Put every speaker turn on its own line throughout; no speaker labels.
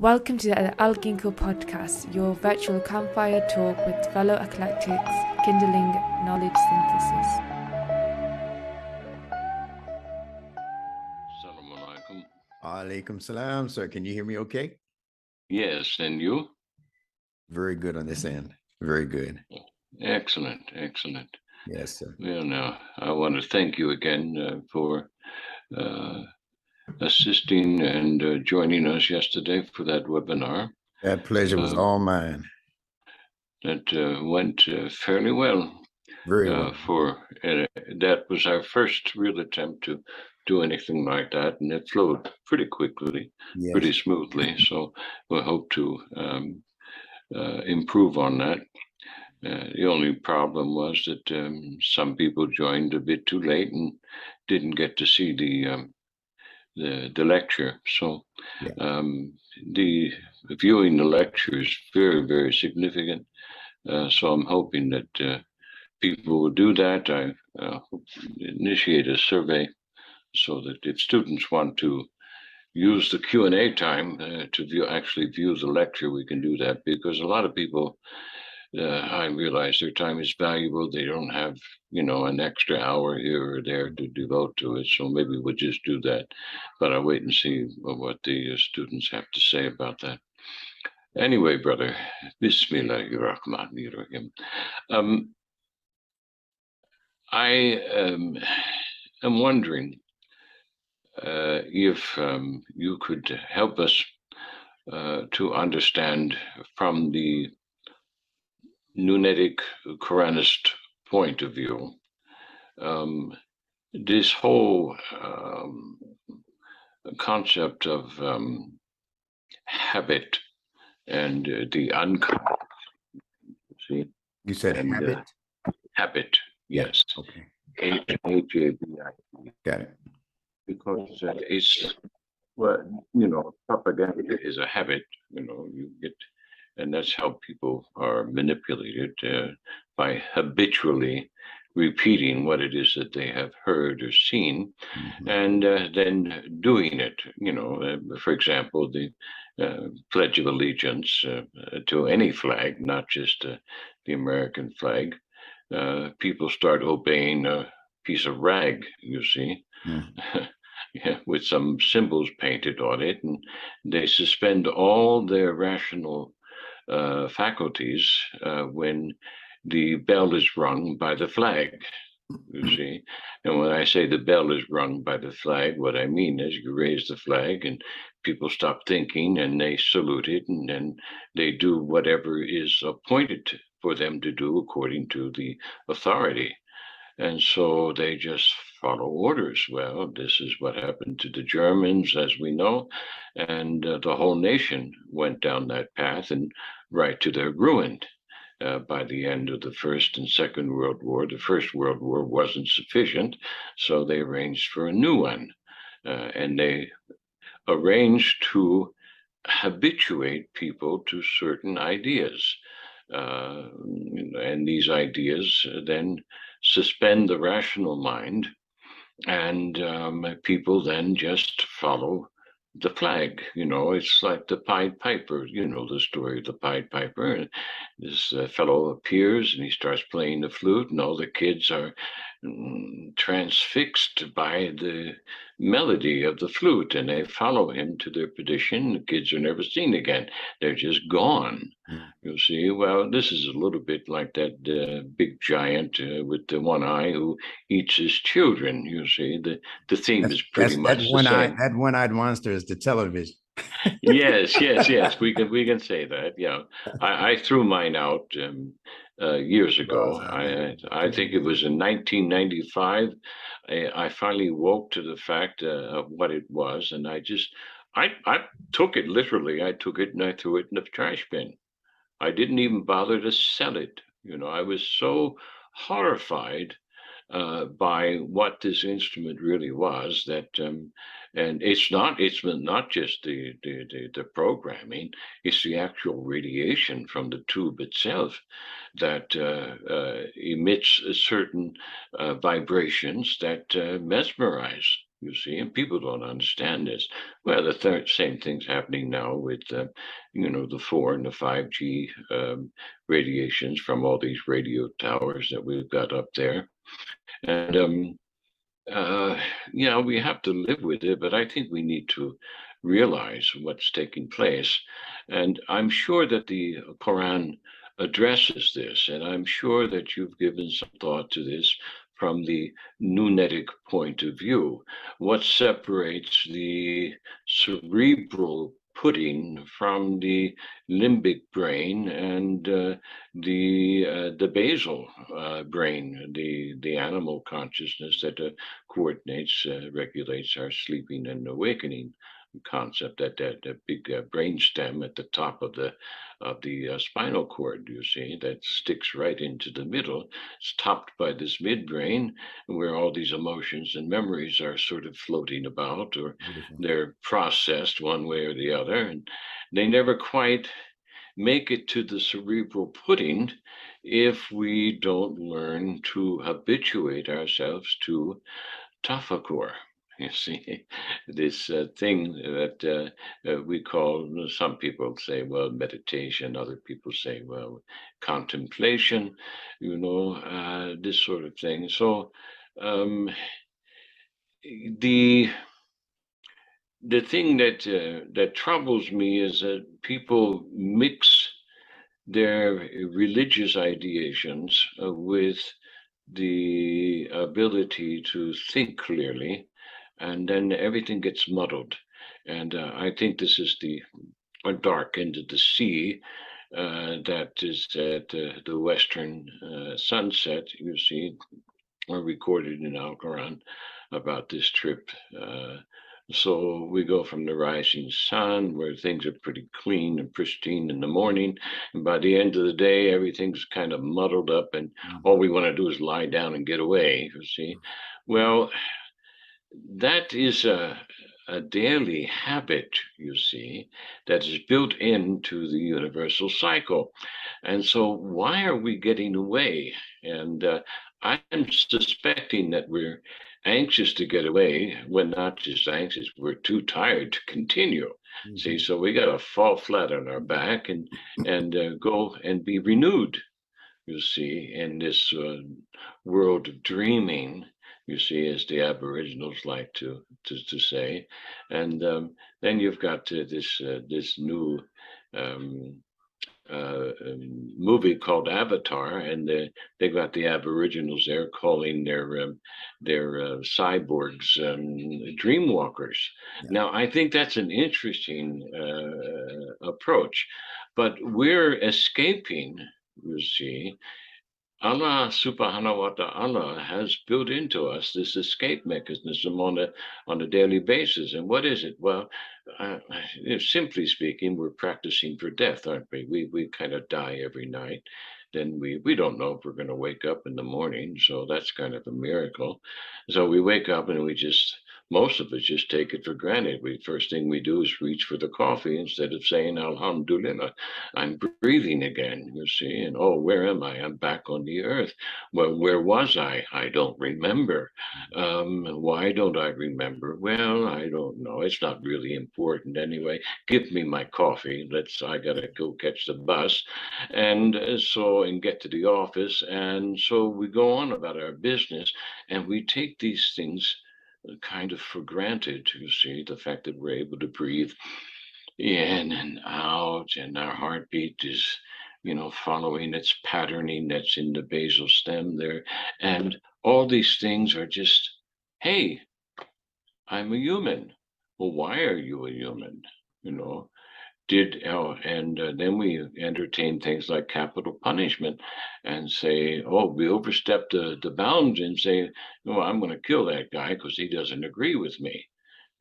Welcome to the Al Ginkgo podcast, your virtual campfire talk with fellow eclectics, kindling knowledge synthesis.
Assalamu alaikum.
Alaikum salam, sir. Can you hear me okay?
Yes, and you?
Very good on this end. Very good.
Excellent, excellent.
Yes, sir.
Well, now, I want to thank you again for assisting and joining us yesterday for that webinar.
That pleasure was all mine.
That went fairly well.
Very well.
That was our first real attempt to do anything like that, and it flowed pretty quickly,
Yes.
pretty smoothly. So we hope to improve on that. The only problem was that some people joined a bit too late and didn't get to see the lecture. So
Yeah.
the viewing the lecture is very, very significant. So I'm hoping that people will do that. I initiate a survey so that if students want to use the Q&A time to actually view the lecture, we can do that, because a lot of people, I realize their time is valuable. They don't have, an extra hour here or there to devote to it. So maybe we'll just do that. But I'll wait and see what the students have to say about that. Anyway, brother, Bismillahirrahmanirrahim. I am wondering if you could help us to understand from the Nunetic Quranist point of view, this whole concept of habit and the unconscious. See?
You said habit?
Habit, yes.
Okay.
H-A-B-I-T.
Got it.
Because it's, propaganda is a habit, you get. And that's how people are manipulated by habitually repeating what it is that they have heard or seen, and then doing it. For example, the Pledge of Allegiance to any flag, not just the American flag. People start obeying a piece of rag, you see. Yeah, with some symbols painted on it, and they suspend all their rational faculties when the bell is rung by the flag, you see. And when I say the bell is rung by the flag, what I mean is you raise the flag and people stop thinking and they salute it, and then they do whatever is appointed for them to do according to the authority. And so they just follow orders. Well, this is what happened to the Germans, as we know, and the whole nation went down that path and right to their ruin. By the end of the First and Second World War, the First World War wasn't sufficient, so they arranged for a new one. And they arranged to habituate people to certain ideas. And these ideas then suspend the rational mind, and people then just follow the flag. It's like the Pied Piper. The story of the Pied Piper. And this fellow appears and he starts playing the flute, and all the kids are transfixed by the melody of the flute, and they follow him to their perdition. The kids are never seen again. They're just gone. You see, well, this is a little bit like that big giant with the one eye who eats his children. You see, the theme is pretty much the same.
That one-eyed monster is the television.
Yes. We can say that. Yeah, I threw mine out years ago. I think it was in 1995. I finally woke to the fact of what it was, and I took it literally. I took it and I threw it in the trash bin. I didn't even bother to sell it. I was so horrified by what this instrument really was, that and it's not just the programming, it's the actual radiation from the tube itself that emits certain vibrations that mesmerize. you see, and people don't understand this. Well, the same thing's happening now with, the 4 and the 5G radiations from all these radio towers that we've got up there. And, we have to live with it, but I think we need to realize what's taking place. And I'm sure that the Quran addresses this, and I'm sure that you've given some thought to this from the Nunetic point of view. What separates the cerebral pudding from the limbic brain and the basal brain, the animal consciousness that coordinates, regulates our sleeping and awakening concept, that big brain stem at the top of the spinal cord, you see, that sticks right into the middle. It's topped by this midbrain, where all these emotions and memories are sort of floating about, or they're processed one way or the other, and they never quite make it to the cerebral pudding if we don't learn to habituate ourselves to tafakkur. You see, this thing that we call, some people say, well, meditation, other people say, well, contemplation, this sort of thing. So the thing that troubles me is that people mix their religious ideations with the ability to think clearly, and then everything gets muddled. And I think this is the dark end of the sea that is at the western sunset, you see, are recorded in Al Quran about this trip. So we go from the rising sun, where things are pretty clean and pristine in the morning, and by the end of the day, everything's kind of muddled up, and all we want to do is lie down and get away, you see. Well, that is a daily habit, you see, that is built into the universal cycle. And so why are we getting away? And I'm suspecting that we're anxious to get away, when not just anxious, we're too tired to continue. See, so we got to fall flat on our back and go and be renewed, you see, in this world of dreaming, you see, as the Aboriginals like to say. And then you've got this new movie called Avatar, and they got the Aboriginals there calling their cyborgs dreamwalkers. Yeah. Now, I think that's an interesting approach, but we're escaping, you see. Allah subhanahu wa ta'ala has built into us this escape mechanism on a daily basis. And what is it? Well, simply speaking, we're practicing for death, aren't we? We kind of die every night. Then we don't know if we're going to wake up in the morning. So that's kind of a miracle. So we wake up and most of us just take it for granted. First thing we do is reach for the coffee instead of saying, Alhamdulillah, I'm breathing again, you see, and where am I? I'm back on the earth. Well, where was I? I don't remember. Why don't I remember? Well, I don't know. It's not really important anyway. Give me my coffee. I gotta go catch the bus and get to the office. And so we go on about our business, and we take these things kind of for granted, you see, the fact that we're able to breathe in and out, and our heartbeat is, following its patterning that's in the basal stem there. And all these things are just, hey, I'm a human. Well, why are you a human? Then we entertain things like capital punishment and say, we overstepped the bounds, and say, I'm going to kill that guy because he doesn't agree with me.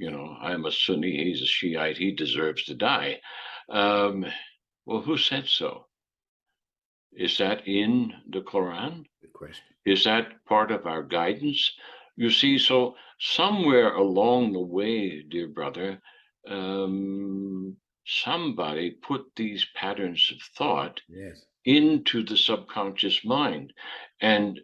I'm a Sunni, he's a Shiite, he deserves to die. Well, who said so? Is that in the Quran?
Good question.
Is that part of our guidance? You see, so somewhere along the way, dear brother, somebody put these patterns of thought into the subconscious mind. And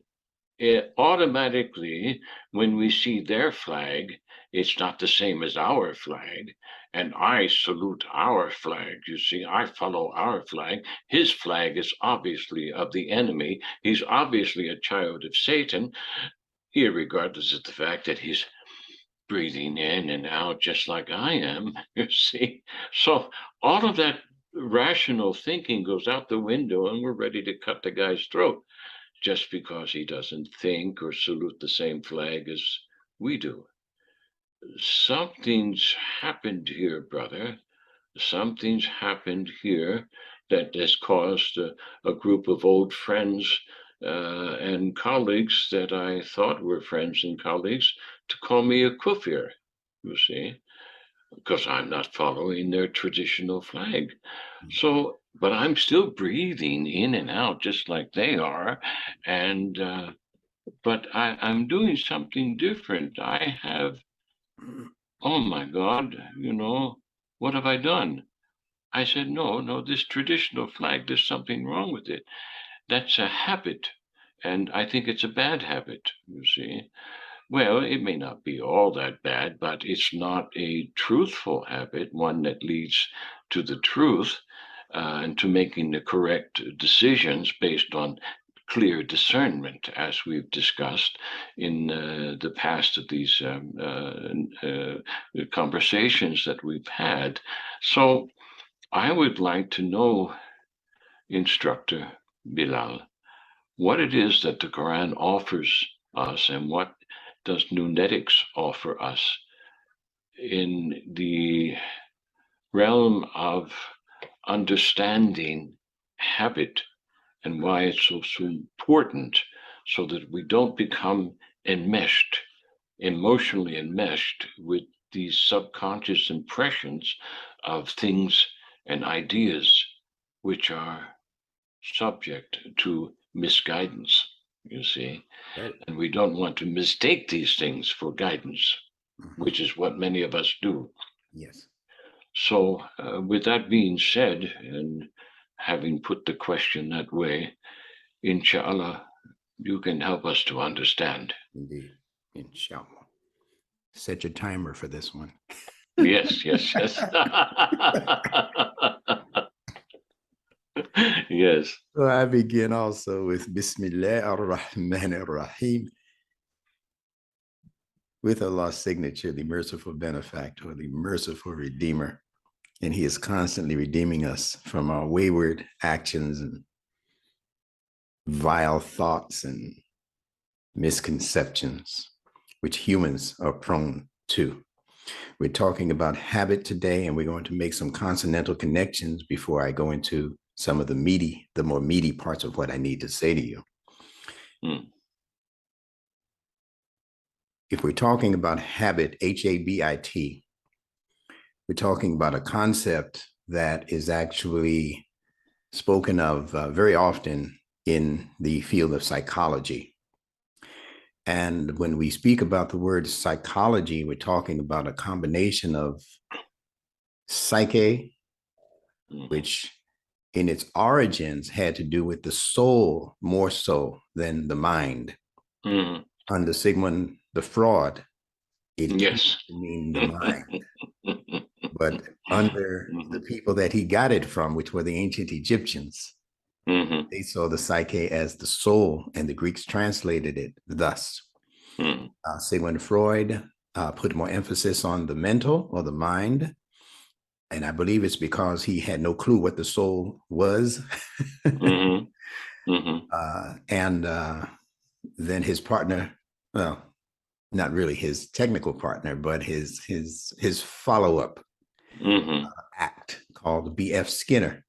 automatically, when we see their flag, it's not the same as our flag. And I salute our flag. You see, I follow our flag. His flag is obviously of the enemy. He's obviously a child of Satan, irregardless of the fact that he's breathing in and out just like I am, you see. So all of that rational thinking goes out the window and we're ready to cut the guy's throat just because he doesn't think or salute the same flag as we do. Something's happened here, brother. Something's happened here that has caused a group of old friends and colleagues that I thought were friends and colleagues to call me a kufir, you see, because I'm not following their traditional flag. So, but I'm still breathing in and out just like they are. And, but I'm doing something different. I have, oh my God, what have I done? I said, no, this traditional flag, there's something wrong with it. That's a habit. And I think it's a bad habit, you see. Well, it may not be all that bad, but it's not a truthful habit, one that leads to the truth and to making the correct decisions based on clear discernment, as we've discussed in the past of these conversations that we've had. So I would like to know, instructor Bilal, what it is that the Quran offers us and what does Nunetics offer us in the realm of understanding habit and why it's so important so that we don't become emotionally enmeshed with these subconscious impressions of things and ideas which are subject to misguidance, you see.
Right.
And we don't want to mistake these things for guidance, which is what many of us do.
Yes.
So, with that being said, and having put the question that way, inshallah, you can help us to understand.
Indeed. Inshallah. Set your timer for this one.
Yes. Yes.
So I begin also with Bismillah ar-Rahman ar-Rahim, with Allah's signature, the merciful benefactor, the merciful redeemer. And he is constantly redeeming us from our wayward actions and vile thoughts and misconceptions, which humans are prone to. We're talking about habit today, and we're going to make some consonantal connections before I go into some of the more meaty parts of what I need to say to you. If we're talking about habit, H-A-B-I-T, we're talking about a concept that is actually spoken of very often in the field of psychology. And when we speak about the word psychology, we're talking about a combination of psyche, which in its origins had to do with the soul more so than the mind. Under Sigmund the Freud, it means the mind. But under the people that he got it from, which were the ancient Egyptians, they saw the psyche as the soul, and the Greeks translated it thus. Sigmund Freud put more emphasis on the mental or the mind, and I believe it's because he had no clue what the soul was. And then his partner, well, not really his technical partner, but his follow-up act called B.F. Skinner,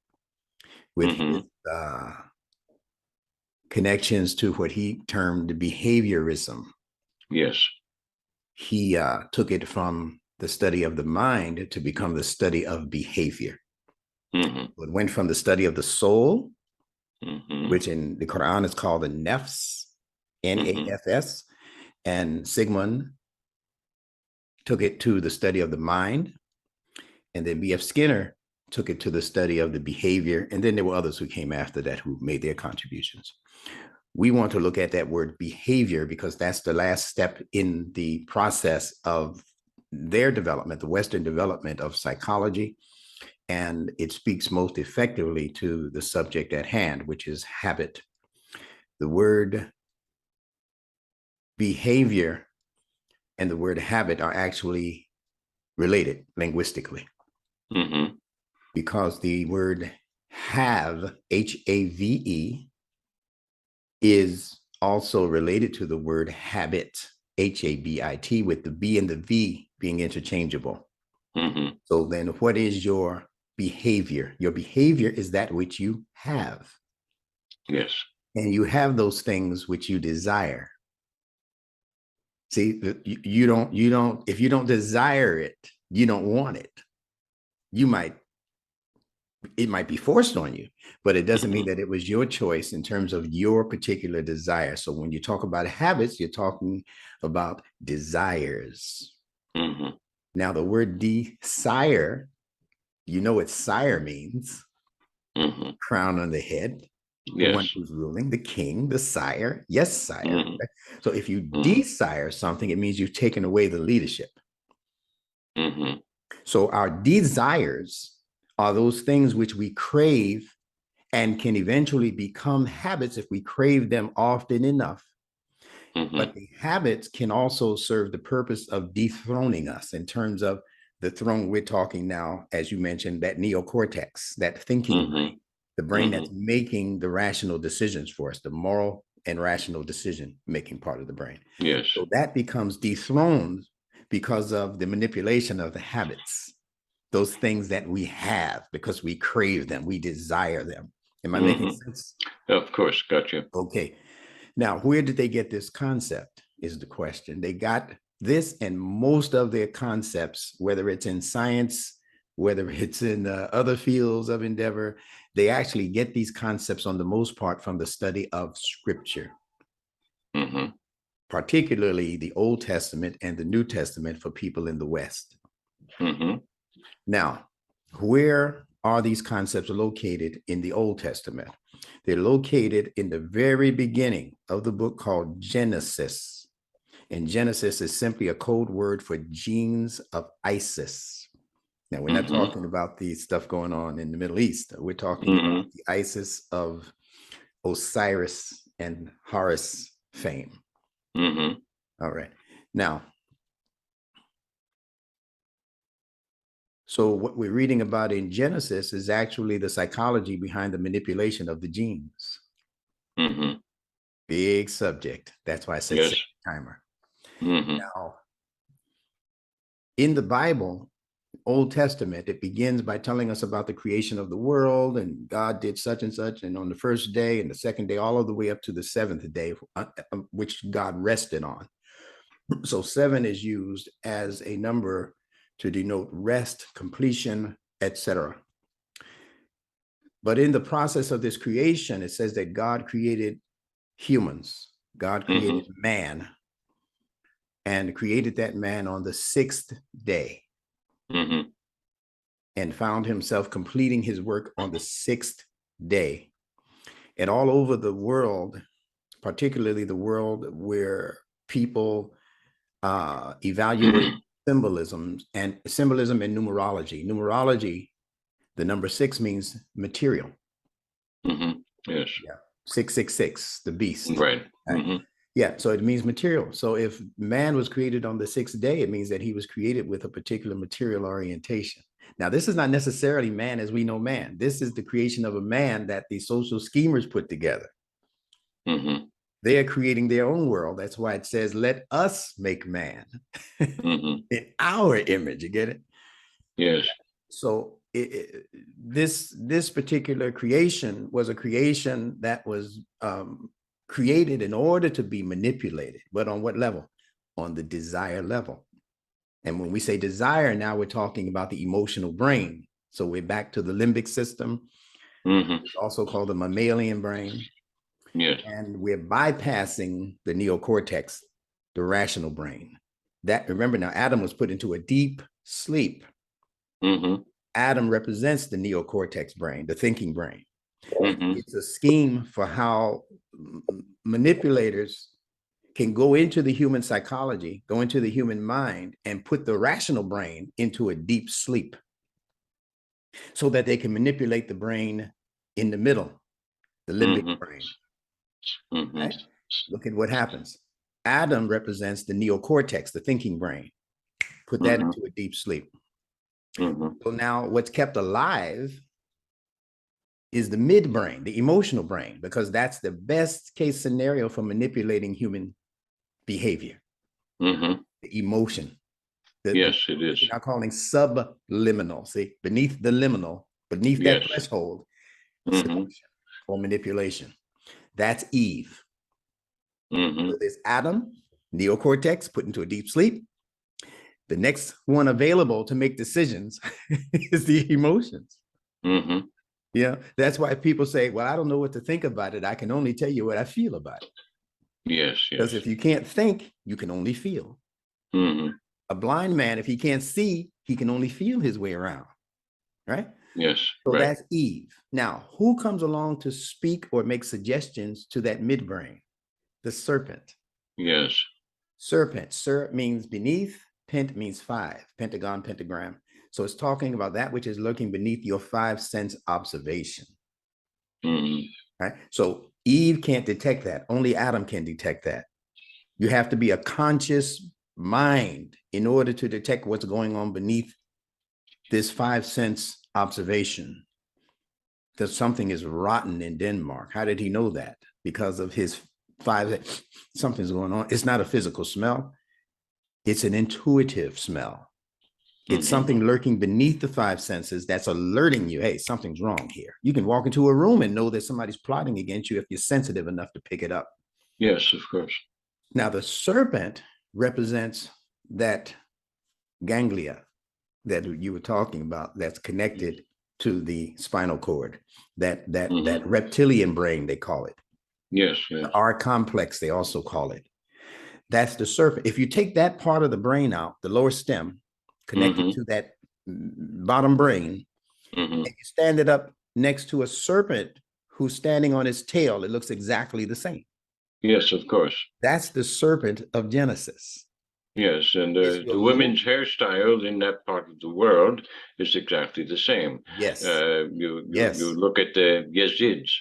with his connections to what he termed behaviorism.
Yes.
He took it from the study of the mind to become the study of behavior. It went from the study of the soul, which in the Quran is called the nafs, N-A-F-S, and Sigmund took it to the study of the mind, and then B.F. Skinner took it to the study of the behavior, and then there were others who came after that who made their contributions. We want to look at that word behavior because that's the last step in the process of their development, the Western development of psychology. And it speaks most effectively to the subject at hand, which is habit. The word behavior and the word habit are actually related linguistically, because the word have, H-A-V-E, is also related to the word habit, H-A-B-I-T, with the B and the V being interchangeable. So then what is your behavior? Your behavior is that which you have.
Yes.
And you have those things which you desire. See, if you don't desire it, you don't want it. It might be forced on you, but it doesn't mean that it was your choice in terms of your particular desire. So when you talk about habits, you're talking about desires. Now, the word desire, you know what sire means. Crown on the head.
Yes.
The one who's ruling, the king, the sire. Yes, sire. So if you desire something, it means you've taken away the leadership. So our desires are those things which we crave and can eventually become habits if we crave them often enough. But the habits can also serve the purpose of dethroning us in terms of the throne. We're talking now, as you mentioned, that neocortex, that thinking brain, the brain that's making the rational decisions for us, the moral and rational decision making part of the brain.
Yes.
So that becomes dethroned because of the manipulation of the habits, those things that we have because we crave them, we desire them. Am I making sense?
Of course, gotcha.
Okay. Now, where did they get this concept is the question. They got this and most of their concepts, whether it's in science, whether it's in other fields of endeavor, they actually get these concepts on the most part from the study of scripture, particularly the Old Testament and the New Testament for people in the West. Now, where are these concepts located in the Old Testament? They're located in the very beginning of the book called Genesis. And Genesis is simply a code word for genes of Isis. Now, we're not talking about the stuff going on in the Middle East. We're talking about the Isis of Osiris and Horus fame. All right. Now, so what we're reading about in Genesis is actually the psychology behind the manipulation of the genes. Big subject. That's why I said set timer. Now, in the Bible, Old Testament, it begins by telling us about the creation of the world, and God did such and such, and on the first day and the second day, all of the way up to the seventh day, which God rested on. So 7 is used as a number to denote rest, completion, etc. But in the process of this creation, it says that God created humans. God created man and created that man on the 6th day and found himself completing his work on the 6th day. And all over the world, particularly the world where people evaluate symbolism and numerology. Numerology, the number 6 means material.
Yes.
Yeah. 666, the beast.
Right.
Yeah, so it means material. So if man was created on the 6th day, it means that he was created with a particular material orientation. Now, this is not necessarily man as we know man. This is the creation of a man that the social schemers put together. They are creating their own world. That's why it says, let us make man in our image. You get it?
Yes.
So this particular creation was a creation that was created in order to be manipulated. But on what level? On the desire level. And when we say desire, now we're talking about the emotional brain. So we're back to the limbic system. It's also called the mammalian brain.
Yes.
And we're bypassing the neocortex, the rational brain. That, remember now, Adam was put into a deep sleep. Adam represents the neocortex brain, the thinking brain. It's a scheme for how manipulators can go into the human psychology, go into the human mind, and put the rational brain into a deep sleep so that they can manipulate the brain in the middle, the limbic brain. Right? Look at what happens. Adam represents the neocortex, the thinking brain. Put that into a deep sleep. So now what's kept alive is the midbrain, the emotional brain, because that's the best case scenario for manipulating human behavior. The emotion.
Yes, it is.
I'm calling subliminal. See, beneath the liminal, beneath that threshold, seduction or manipulation. That's Eve. So there's Adam, neocortex, put into a deep sleep. The next one available to make decisions is the emotions. Yeah, that's why people say, well, I don't know what to think about it. I can only tell you what I feel about it.
Yes.
Because if you can't think, you can only feel. A blind man, if he can't see, he can only feel his way around. Right?
Yes.
So that's Eve. Now, who comes along to speak or make suggestions to that midbrain? The serpent.
Yes.
Serpent. Ser means beneath. Pent means five. Pentagon, pentagram. So it's talking about that which is lurking beneath your five sense observation. Right? So Eve can't detect that. Only Adam can detect that. You have to be a conscious mind in order to detect what's going on beneath this five sense observation. Because something is rotten in Denmark. How did he know that? Because of his five, something's going on. It's not a physical smell. It's an intuitive smell. It's something lurking beneath the five senses that's alerting you, hey, something's wrong here. You can walk into a room and know that somebody's plotting against you if you're sensitive enough to pick it up.
Yes, of course.
Now, the serpent represents that ganglia that you were talking about that's connected to the spinal cord, that reptilian brain, they call it.
Yes.
The R complex, they also call it. That's the serpent. If you take that part of the brain out, the lower stem, connected to that bottom brain, and you stand it up next to a serpent who's standing on his tail, it looks exactly the same.
Yes, of course.
That's the serpent of Genesis.
Yes, and the women's hairstyle in that part of the world is exactly the same.
Yes.
You look at the Yazids,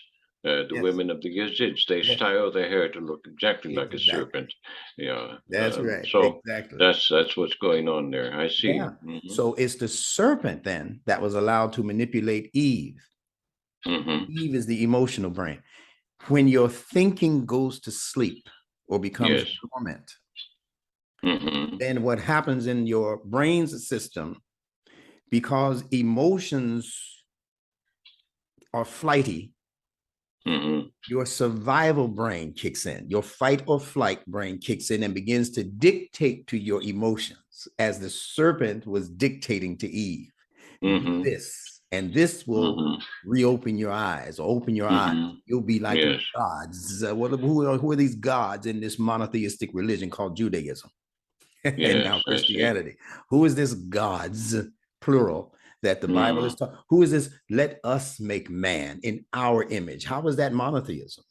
the women of the Yazids, they style their hair to look exactly like a serpent. Yeah,
that's right.
So
exactly.
That's what's going on there. I see.
Yeah. So it's the serpent then that was allowed to manipulate Eve. Eve is the emotional brain. When your thinking goes to sleep or becomes dormant, then what happens in your brain's system, because emotions are flighty, your survival brain kicks in, your fight or flight brain kicks in and begins to dictate to your emotions, as the serpent was dictating to Eve. Do this, and this will reopen your eyes or open your eyes. You'll be like gods. Who are these gods in this monotheistic religion called Judaism? And now Christianity. Who is this gods, plural, that the Bible is talking? Who is this? Let us make man in our image. How is that monotheism?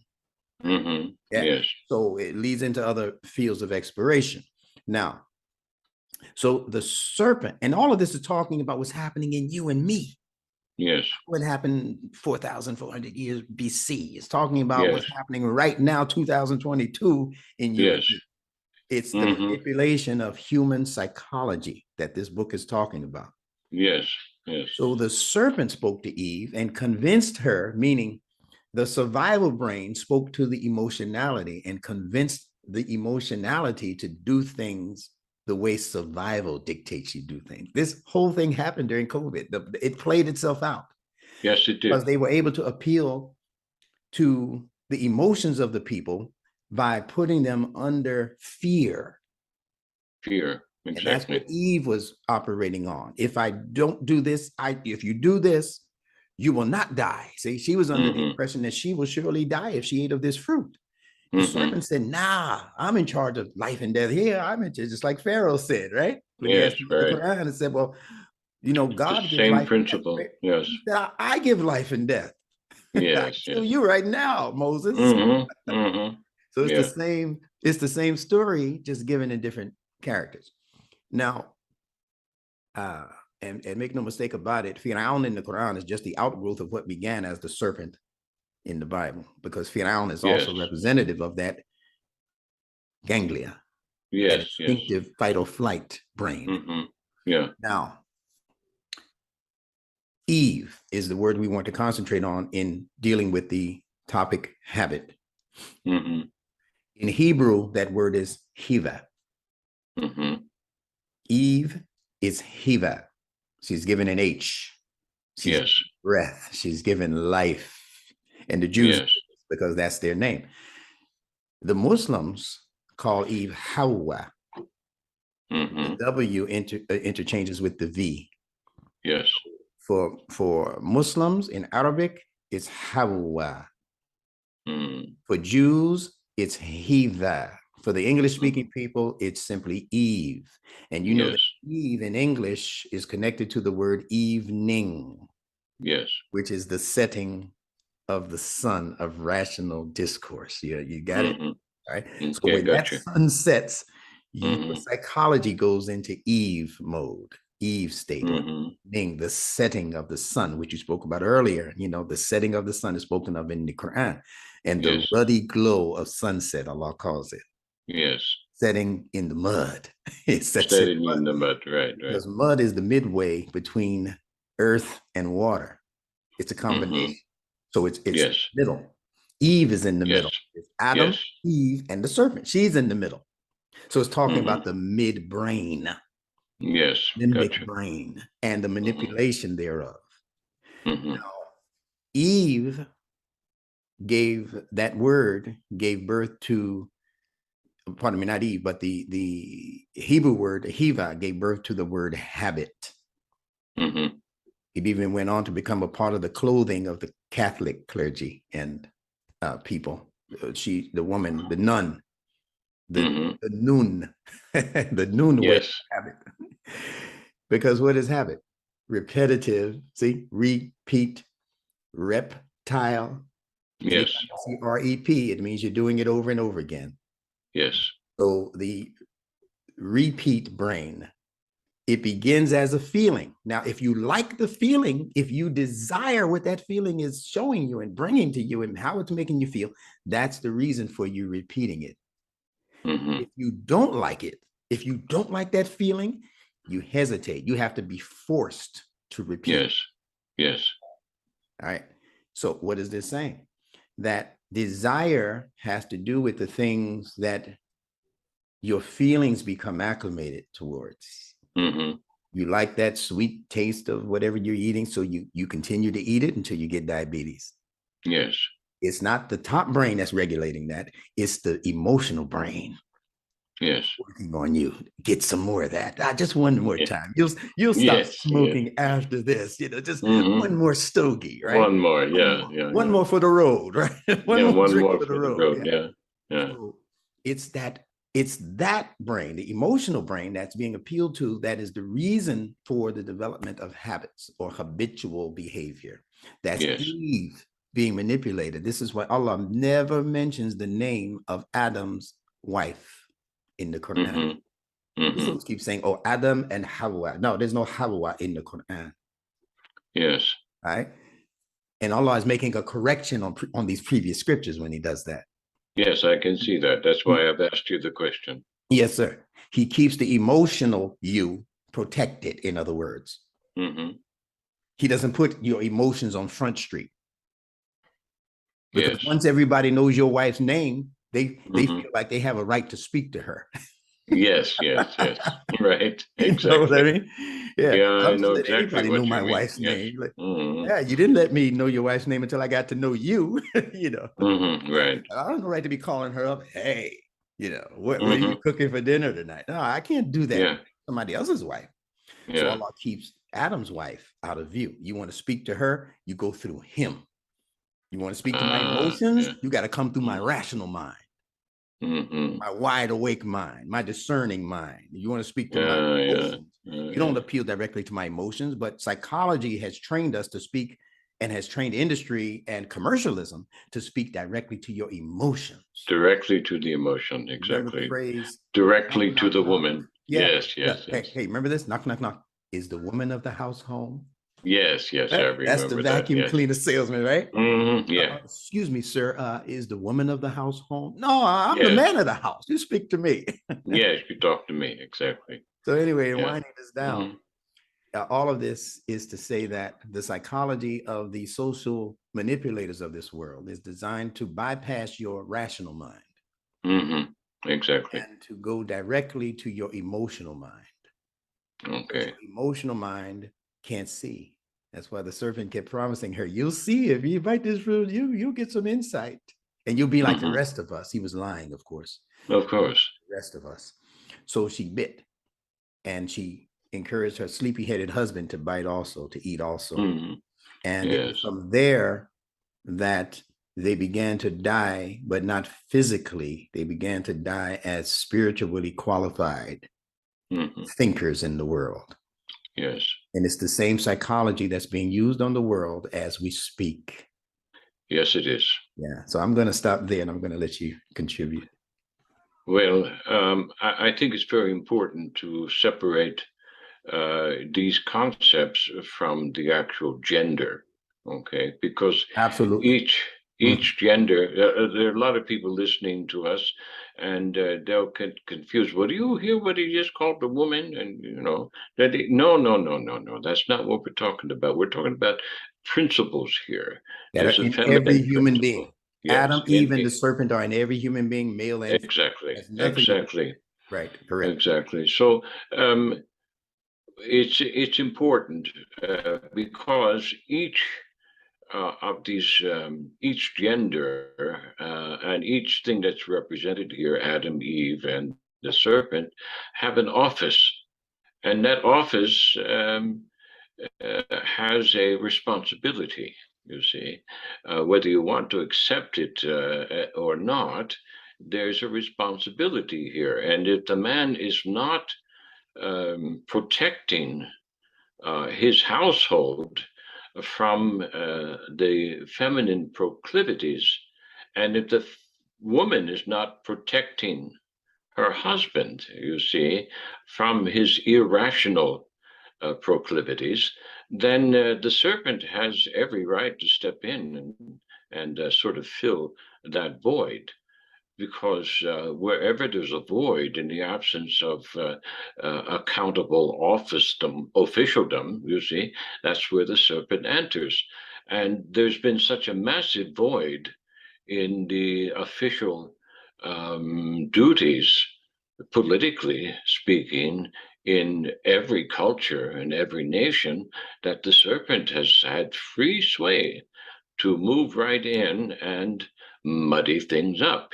Yes.
So it leads into other fields of exploration. Now, so the serpent, and all of this is talking about what's happening in you and me.
Yes.
What happened 4,400 years BC. It's talking about what's happening right now, 2022 in you.
Yes.
It's the manipulation of human psychology that this book is talking about.
Yes.
So the serpent spoke to Eve and convinced her, meaning the survival brain spoke to the emotionality and convinced the emotionality to do things the way survival dictates you do things. This whole thing happened during COVID. It played itself out.
Yes, it did.
Because they were able to appeal to the emotions of the people by putting them under fear.
Fear, exactly.
And that's what Eve was operating on. If I don't do this, if you do this, you will not die. See, she was under the impression that she will surely die if she ate of this fruit. The serpent said, nah, I'm in charge of life and death here. I'm in charge, just like Pharaoh said, right? When
yes, right.
The Quran and said, well, you know, God gives
same
life
principle.
and death.
Yes.
I give life and death. I
Yes,
kill
yes.
you right now, Moses.
Mm-hmm, mm-hmm.
So
Yeah.
it's the same story, just given in different characters. Now, and make no mistake about it, Firaun in the Quran is just the outgrowth of what began as the serpent in the Bible, because Firaun is
Yes.
also representative of that ganglia, that
Yes, yes.
instinctive fight or flight brain.
Mm-hmm. Yeah.
Now, Eve is the word we want to concentrate on in dealing with the topic habit.
Mm-hmm.
In Hebrew, that word is hiva.
Mm-hmm.
Eve is hiva. She's given an H. She's
Yes.
breath. She's given life. And the Jews,
Yes.
because that's their name. The Muslims call Eve Hawa.
Mm-hmm.
The W interchanges with the V.
Yes.
For Muslims in Arabic, it's Hawa.
Mm.
For Jews, it's Hiva. For the English-speaking people, it's simply Eve. And you know that
Yes.
Eve in English is connected to the word evening,
Yes.
which is the setting of the sun of rational discourse. Yeah, you got it?
Mm-hmm.
All right. So
Okay,
when that
gotcha.
sun sets, your
Mm-hmm.
psychology goes into Eve mode, Eve state, or
Mm-hmm.
being the setting of the sun, which you spoke about earlier. You know, the setting of the sun is spoken of in the Quran, and the
Yes.
ruddy glow of sunset, Allah calls it,
Yes.
setting in the mud. It sets in
Steady in the mud. Right, right.
because mud is the midway between earth and water. It's a combination.
Mm-hmm.
So it's
Yes.
middle. Eve is in the
Yes.
middle. It's Adam,
Yes.
Eve, and the serpent. She's in the middle. So it's talking
Mm-hmm.
about the midbrain,
Yes.
limbic
Gotcha.
brain, and the
Mm-hmm.
manipulation thereof.
Mm-hmm.
Now, Eve gave birth to, pardon me, not Eve, but the Hebrew word Hiva gave birth to the word habit.
Mm-hmm.
It even went on to become a part of the clothing of the Catholic clergy and people. The woman, the nun,
Mm-hmm.
the nun, the nun way
Yes.
habit. Because what is habit? Repetitive, see, repeat, reptile.
Yes.
Anytime you see R-E-P, it means you're doing it over and over again.
Yes.
So the repeat brain, it begins as a feeling. Now, if you like the feeling, if you desire what that feeling is showing you and bringing to you and how it's making you feel, that's the reason for you repeating it.
Mm-hmm.
If you don't like it, if you don't like that feeling, you hesitate. You have to be forced to repeat.
Yes. Yes.
All right. So what is this saying? That desire has to do with the things that your feelings become acclimated towards.
Mm-hmm.
You like that sweet taste of whatever you're eating, so you continue to eat it until you get diabetes.
Yes.
It's not the top brain that's regulating that. It's the emotional brain.
Yes.
Working on you. Get some more of that. Just one more time. You'll stop
Yes.
smoking after this. Just
Mm-hmm.
one more stogie, right?
One more. Yeah.
One more for the road, right?
One
more drink
more
for
for
the
the
road.
road. Yeah. Yeah.
So it's that brain, the emotional brain, that's being appealed to, that is the reason for the development of habits or habitual behavior. That's
Yes.
Eve being manipulated. This is why Allah never mentions the name of Adam's wife in the Quran.
Mm-hmm. Mm-hmm.
Muslims keep saying, oh, Adam and Hawa. No, there's no Hawa in the Quran.
Yes.
Right? And Allah is making a correction on these previous scriptures when he does that.
Yes, I can see that. That's why I've asked you the question.
Yes, sir. He keeps the emotional you protected, in other words.
Mm-hmm.
He doesn't put your emotions on Front Street. Because
Yes.
once everybody knows your wife's name, they
Mm-hmm.
feel like they have a right to speak to her.
Yes. Right.
You
Exactly.
know what I mean?
Yeah, I
don't
know
let
exactly
anybody
what
know
you
my
mean.
wife's
Yes.
name. Like,
Mm-hmm.
yeah, you didn't let me know your wife's name until I got to know you. You know,
Mm-hmm. Right.
I don't have the right to be calling her up. Hey, what are
Mm-hmm.
you cooking for dinner tonight? No, I can't do that.
Yeah.
Somebody else's wife. So
Yeah.
Allah keeps Adam's wife out of view. You want to speak to her, you go through him. You want to speak to my emotions,
Yeah.
you got to come through my
Mm-hmm.
rational mind,
Mm-hmm.
my wide awake mind, my discerning mind. You want to speak to my
Yeah.
emotions. You don't appeal directly to my emotions, but psychology has trained us to speak and has trained industry and commercialism to speak directly to your emotions.
Directly to the emotion, exactly.
Remember the phrase?
Directly
knock,
to
knock,
the
knock.
woman.
Yeah.
Yes, yes,
Hey,
yes.
hey, remember this? Knock, knock, knock. Is the woman of the house home?
Yes, yes, I remember
That's the vacuum
that,
cleaner salesman, right?
Yeah.
Excuse me, sir. Is the woman of the house home? No, I'm the
Yes.
man of the house. You speak to me.
Yes, you talk to me, exactly.
So anyway,
Yeah.
winding this down, all of this is to say that the psychology of the social manipulators of this world is designed to bypass your rational mind.
Exactly.
And to go directly to your emotional mind.
Okay.
Your emotional mind can't see. That's why the serpent kept promising her, you'll see if you bite this fruit, you'll get some insight. And you'll be like the rest of us. He was lying, of course.
Of course.
The rest of us. So she bit, and she encouraged her sleepy-headed husband to bite also, to eat also. And it was from there that they began to die, but not physically. They began to die as spiritually qualified thinkers in the world.
Yes.
And it's the same psychology that's being used on the world as we speak.
Yes, it is.
Yeah. So I'm going to stop there, and I'm going to let you contribute.
Well, I think it's very important to separate these concepts from the actual gender, okay? Because
absolutely
each gender, there are a lot of people listening to us, and they'll get confused. Well, do you hear what he just called a woman? And no, that's not what we're talking about. We're talking about principles here.
That are in every human being. Yes, Adam, Eve, and the serpent are in every human being, male and
exactly,
female.
Exactly.
Right, correct.
Exactly. So it's important because each of these, each gender and each thing that's represented here, Adam, Eve, and the serpent, have an office, and that office has a responsibility. You see, whether you want to accept it or not, there's a responsibility here, and if the man is not protecting his household from the feminine proclivities, and if the woman is not protecting her husband, you see, from his irrational proclivities, then the serpent has every right to step in and sort of fill that void. Because wherever there's a void in the absence of accountable officialdom, you see, that's where the serpent enters. And there's been such a massive void in the official duties, politically speaking, in every culture and every nation, that the serpent has had free sway to move right in and muddy things up.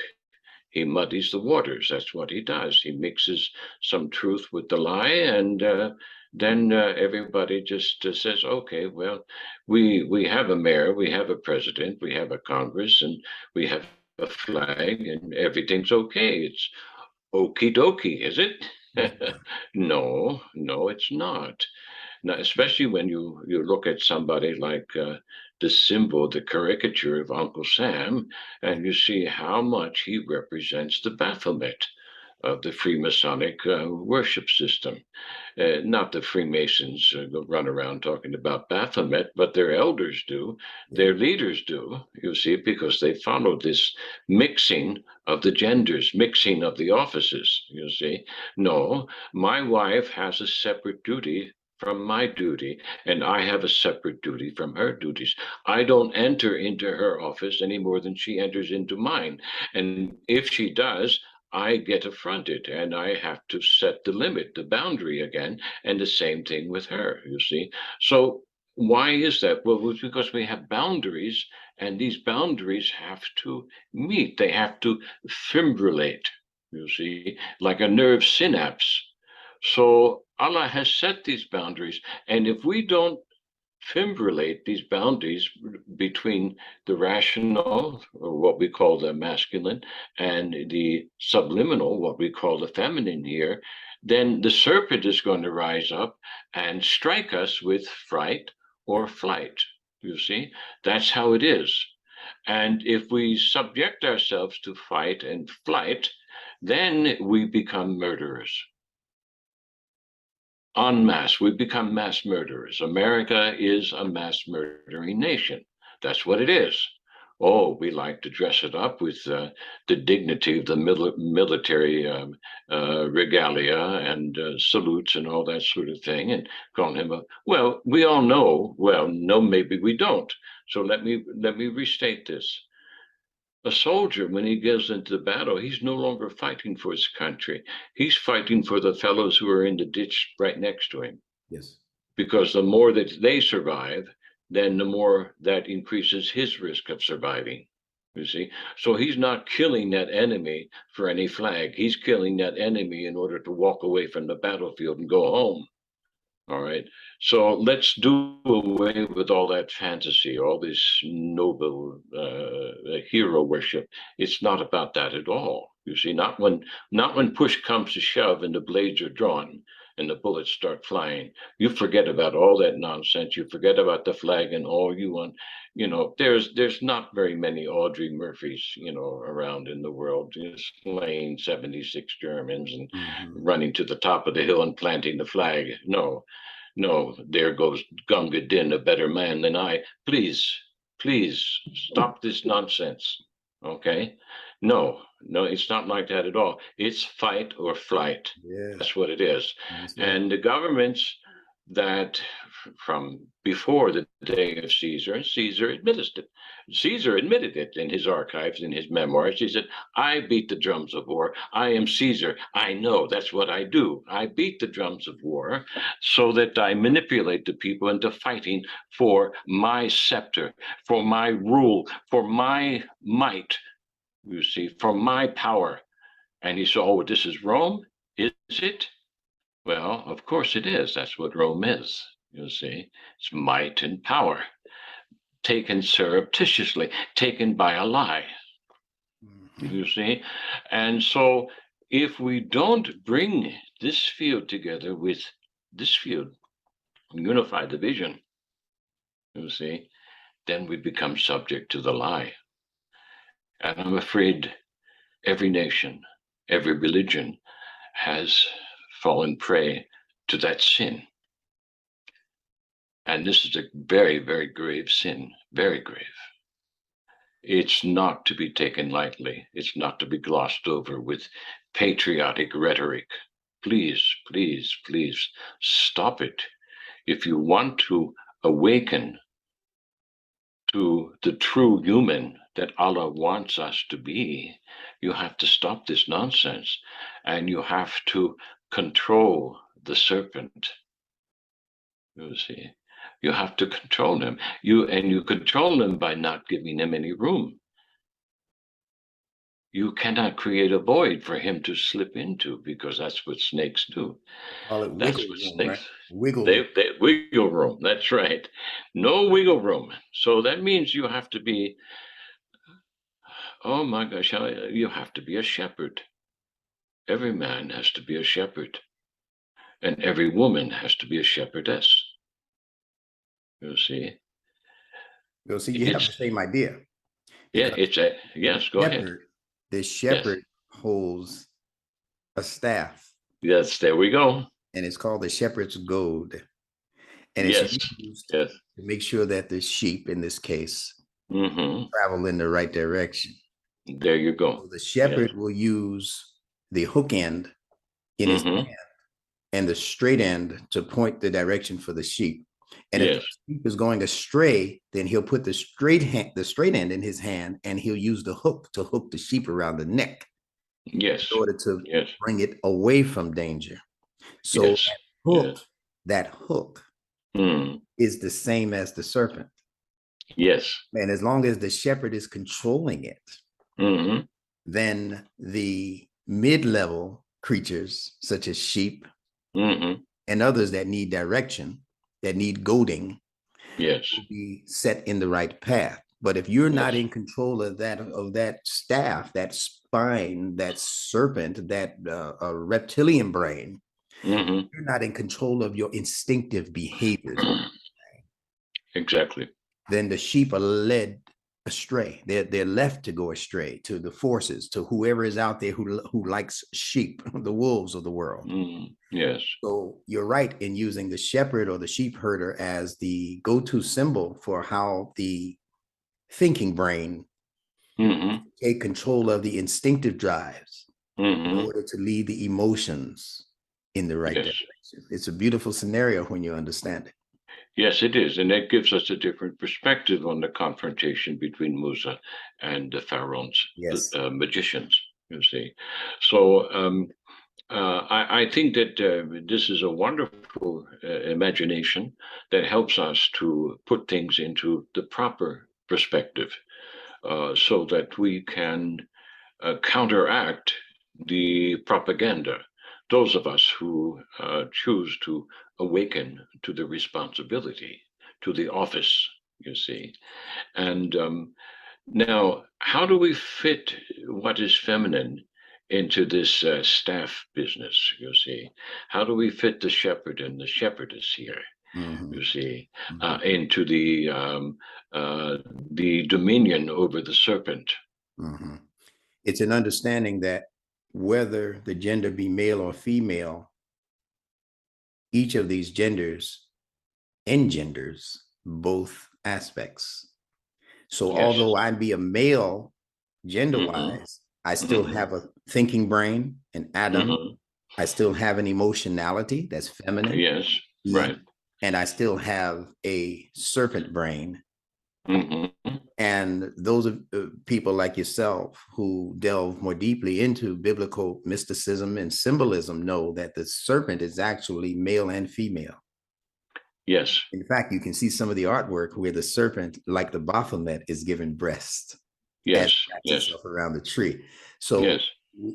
He muddies the waters. That's what he does. He mixes some truth with the lie, and then everybody just says, "Okay, well, we have a mayor, we have a president, we have a Congress, and we have a flag, and everything's okay. It's okie dokie, is it?" No, it's not. Now, especially when you look at somebody like the symbol, the caricature of Uncle Sam, and you see how much he represents the Baphomet of the Freemasonic worship system. Not the Freemasons run around talking about Baphomet, but their elders do, their leaders do, you see, because they follow this mixing of the genders, mixing of the offices, you see. No, my wife has a separate duty from my duty, and I have a separate duty from her duties. I don't enter into her office any more than she enters into mine. And if she does, I get affronted, and I have to set the limit, the boundary again, and the same thing with her, you see. So why is that? Well, it's because we have boundaries, and these boundaries have to meet. They have to fibrillate, you see, like a nerve synapse. So Allah has set these boundaries, and if we don't fibrillate these boundaries between the rational, or what we call the masculine, and the subliminal, what we call the feminine here, then the serpent is going to rise up and strike us with fright or flight. You see, that's how it is. And if we subject ourselves to fight and flight, then we become murderers. En masse, we become mass murderers. America is a mass murdering nation. That's what it is. Oh, we like to dress it up with the dignity of the military regalia and salutes and all that sort of thing, and calling him a, well, we all know, well, no, maybe we don't. So let me restate this. A soldier, when he goes into the battle, he's no longer fighting for his country. He's fighting for the fellows who are in the ditch right next to him.
Yes.
Because the more that they survive, then the more that increases his risk of surviving. You see? So he's not killing that enemy for any flag. He's killing that enemy in order to walk away from the battlefield and go home. All right. So let's do away with all that fantasy, all this noble hero worship. It's not about that at all. You see, not when push comes to shove and the blades are drawn and the bullets start flying. You forget about all that nonsense. You forget about the flag and all you want. You know, there's not very many Audrey Murphys, you know, around in the world, you know, slaying 76 Germans and running to the top of the hill and planting the flag. No, no, there goes Gunga Din, a better man than I. Please, please stop this nonsense. Okay? No, it's not like that at all. It's fight or flight.
Yeah.
That's what it is.
That's right.
And the governments that from before the day of Caesar, Caesar admitted it. Caesar admitted it in his archives, in his memoirs. He said, I beat the drums of war. I am Caesar. I know that's what I do. I beat the drums of war so that I manipulate the people into fighting for my scepter, for my rule, for my might, you see, for my power. And he said, oh, this is Rome? Is it? Well, of course it is. That's what Rome is, you see. It's might and power, taken surreptitiously, taken by a lie, you see. And so if we don't bring this field together with this field, unify the vision, you see, then we become subject to the lie. And I'm afraid every nation, every religion has fallen prey to that sin. And this is a very, very grave sin, very grave. It's not to be taken lightly. It's not to be glossed over with patriotic rhetoric. Please, please, please stop it. If you want to awaken to the true human that Allah wants us to be, you have to stop this nonsense, and you have to control the serpent. You see, you have to control him. You control him by not giving him any room. You cannot create a void for him to slip into, because that's what snakes do.
Call it
That's
wiggle
what
room,
snakes.
right? Wiggle.
They wiggle room. That's right. No wiggle room. So that means you have to be. Oh my gosh! You have to be a shepherd. Every man has to be a shepherd, and every woman has to be a shepherdess. You see.
You'll see. You have the same idea.
Yeah, it's a yes. Go ahead.
The shepherd holds a staff.
Yes, there we go.
And it's called the shepherd's goad. And it's used to make sure that the sheep, in this case, travel in the right direction.
There you go.
So the shepherd will use the hook end in his hand and the straight end to point the direction for the sheep. And if the sheep is going astray, then he'll put the straight end in his hand, and he'll use the hook to hook the sheep around the neck.
Yes.
In order to bring it away from danger. So that hook is the same as the serpent.
Yes.
And as long as the shepherd is controlling it, then the mid-level creatures, such as sheep and others that need direction, that need goading, will be set in the right path. But if you're not in control of that staff, that spine, that serpent, that reptilian brain, you're not in control of your instinctive behaviors.
Exactly.
then the sheep are led astray. They're left to go astray to the forces, to whoever is out there who likes sheep, the wolves of the world.
Yes.
So you're right in using the shepherd or the sheep herder as the go-to symbol for how the thinking brain take control of the instinctive drives in order to lead the emotions in the right direction. It's a beautiful scenario when you understand it.
Yes, it is. And that gives us a different perspective on the confrontation between Musa and the Pharaoh's magicians, you see. So I think that this is a wonderful imagination that helps us to put things into the proper perspective so that we can counteract the propaganda. Those of us who choose to awaken to the responsibility, to the office, you see. And now, how do we fit what is feminine into this staff business, you see? How do we fit the shepherd and the shepherdess here, you see, into the dominion over the serpent?
It's an understanding that whether the gender be male or female, each of these genders engenders both aspects. So although I be a male gender-wise, I still have a thinking brain, an Adam. I still have an emotionality that's feminine.
Yes, right.
And I still have a serpent brain. And those of people like yourself who delve more deeply into biblical mysticism and symbolism know that the serpent is actually male and female.
Yes.
In fact, you can see some of the artwork where the serpent, like the Baphomet, is given breast.
Yes.
Itself around the tree. So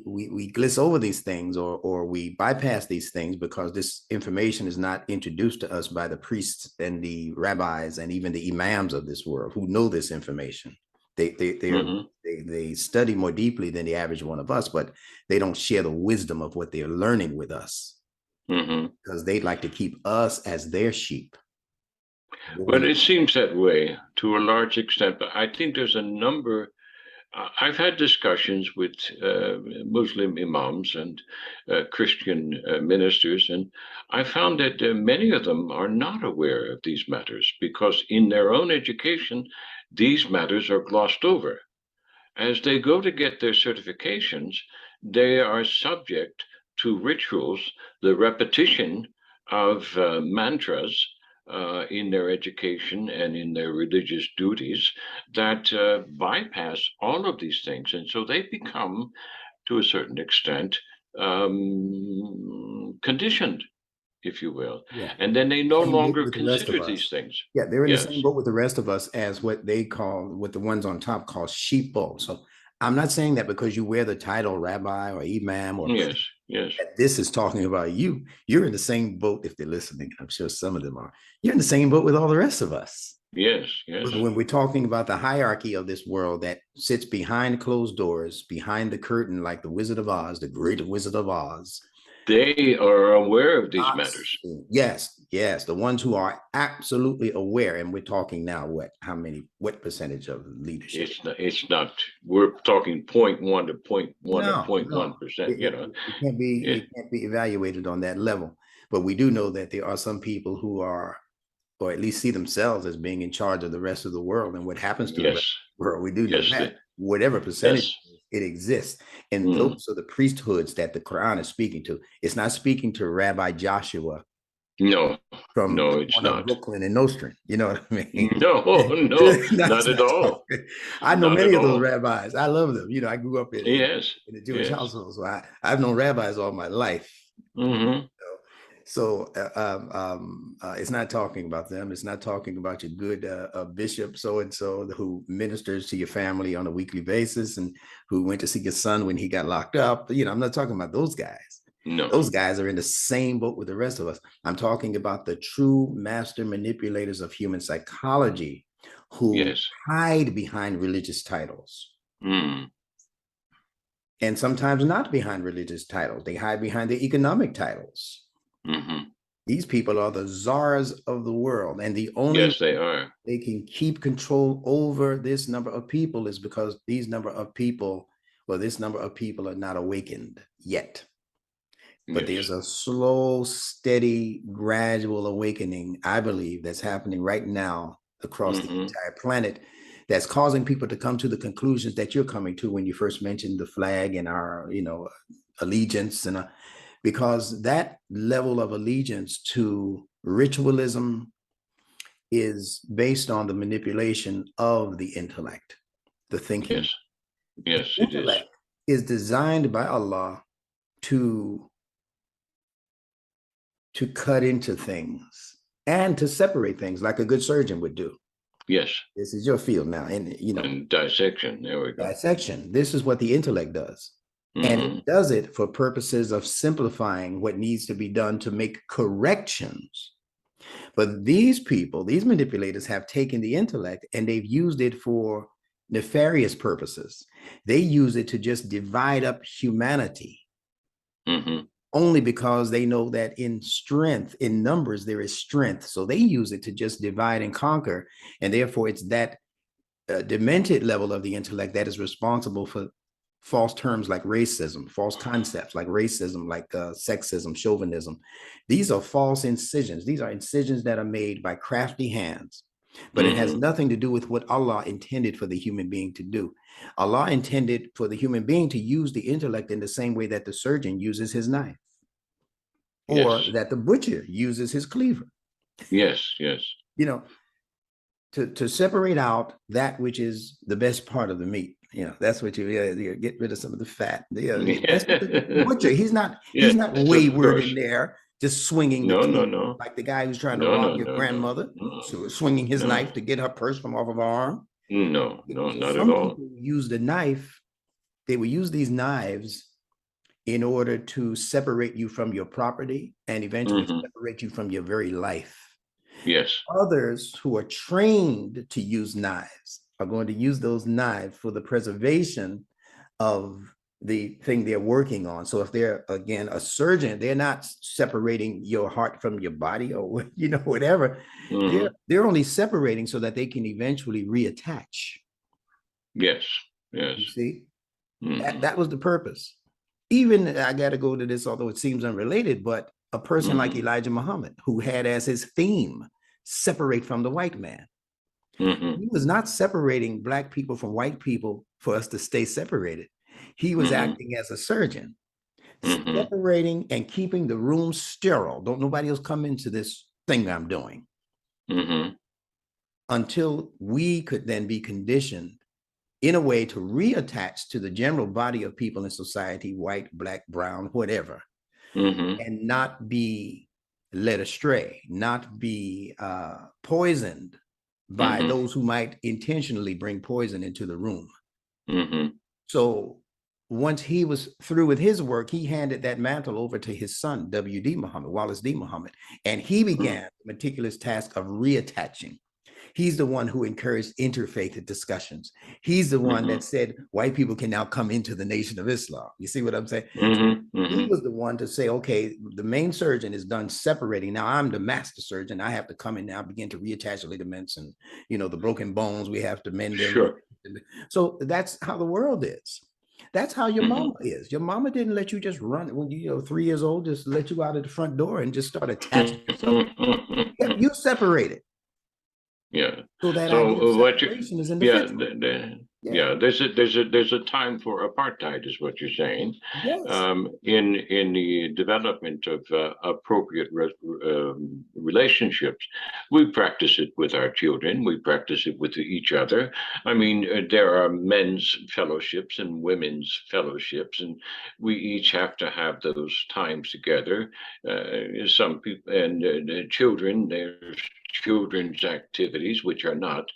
we gliss over these things or we bypass these things because this information is not introduced to us by the priests and the rabbis and even the imams of this world who know this information. They study more deeply than the average one of us, but they don't share the wisdom of what they're learning with us because they'd like to keep us as their sheep.
Well, it seems that way to a large extent, but I think there's a number. I've had discussions with Muslim imams and Christian ministers, and I found that many of them are not aware of these matters because in their own education, these matters are glossed over. As they go to get their certifications, they are subject to rituals, the repetition of mantras, in their education and in their religious duties that bypass all of these things. And so they become, to a certain extent, conditioned, if you will. And then they no longer consider these things.
They're in the same boat with the rest of us as what they call, what the ones on top call sheeple. So I'm not saying that because you wear the title rabbi or imam or this is talking about you. You're in the same boat if they're listening. I'm sure some of them are. You're in the same boat with all the rest of us.
Yes.
When we're talking about the hierarchy of this world that sits behind closed doors, behind the curtain, like the Wizard of Oz, the great Wizard of Oz.
They are aware of these matters.
Yes. The ones who are absolutely aware. And we're talking now, what percentage of leadership?
It's not, we're talking 0.1 to 0.1 to 0.1%, you know.
It can't be evaluated on that level. But we do know that there are some people who are, or at least see themselves as being in charge of the rest of the world and what happens to the rest of the world. We do know that. Whatever percentage it exists. And those are the priesthoods that the Quran is speaking to. It's not speaking to Rabbi Joshua. From
it's not.
Brooklyn and Nostrand. You know what I mean?
No, not at all.
I know many of those rabbis. I love them. You know, I grew up in the Jewish household, so I've known rabbis all my life. So it's not talking about them. It's not talking about your good bishop so-and-so who ministers to your family on a weekly basis and who went to see your son when he got locked up. You know, I'm not talking about those guys.
No.
Those guys are in the same boat with the rest of us. I'm talking about the true master manipulators of human psychology who hide behind religious titles. And sometimes not behind religious titles. They hide behind the economic titles. These people are the czars of the world, and the only
Yes, they are.
they can keep control over this number of people is because this number of people are not awakened yet. But
Yes.
there's a slow, steady, gradual awakening, I believe, that's happening right now across the entire planet, that's causing people to come to the conclusions that you're coming to when you first mentioned the flag and our, allegiance, and because that level of allegiance to ritualism is based on the manipulation of the intellect, the thinking.
Yes. Yes,
The
it is.
intellect is designed by Allah to cut into things and to separate things like a good surgeon would do.
Yes.
This is your field now.
And dissection. There we go.
Dissection. This is what the intellect does. And it does it for purposes of simplifying what needs to be done to make corrections. But these people, these manipulators, have taken the intellect and they've used it for nefarious purposes. They use it to just divide up humanity. Only because they know that in strength, in numbers, there is strength. So they use it to just divide and conquer. And therefore, it's that demented level of the intellect that is responsible for false terms like racism, false concepts like racism, like sexism, chauvinism. These are false incisions. These are incisions that are made by crafty hands. But it has nothing to do with what Allah intended for the human being to do. Allah intended for the human being to use the intellect in the same way that the surgeon uses his knife, or that the butcher uses his cleaver.
Yes, yes.
To separate out that which is the best part of the meat. That's what you get rid of some of the fat. That's the butcher. He's not wayward in there, just swinging the cleaver like the guy who's trying to rob your grandmother, so swinging his knife to get her purse from off of her arm.
No, not at all.
Some people use the knife. They will use these knives in order to separate you from your property and eventually separate you from your very life.
Yes.
Others who are trained to use knives are going to use those knives for the preservation of the thing they're working on. So if they're, again, a surgeon, they're not separating your heart from your body or, whatever. They're only separating so that they can eventually reattach.
Yes, yes.
You see, that was the purpose. Even, I got to go to this, although it seems unrelated, but a person like Elijah Muhammad, who had as his theme, separate from the white man. He was not separating Black people from white people for us to stay separated. He was acting as a surgeon, separating and keeping the room sterile. Don't nobody else come into this thing I'm doing. Until we could then be conditioned in a way to reattach to the general body of people in society, white, Black, brown, whatever, and not be led astray, not be poisoned by those who might intentionally bring poison into the room. So once he was through with his work, he handed that mantle over to his son, W.D. Muhammad, Wallace D. Muhammad, and he began the meticulous task of reattaching. He's the one who encouraged interfaith discussions. He's the one that said white people can now come into the Nation of Islam. You see what I'm saying? He was the one to say, okay, the main surgeon is done separating. Now I'm the master surgeon. I have to come in now, begin to reattach the ligaments and, the broken bones, we have to mend them.
Sure.
So that's how the world is. That's how your mama is. Your mama didn't let you just run when you're 3 years old, just let you out of the front door and just start attaching yourself. You separated.
Yeah.
So that separation is in the
there's a time for apartheid, is what you're saying.
Yes.
In the development of appropriate relationships, we practice it with our children. We practice it with each other. I mean, there are men's fellowships and women's fellowships, and we each have to have those times together. Some people and children, there's children's activities, which are not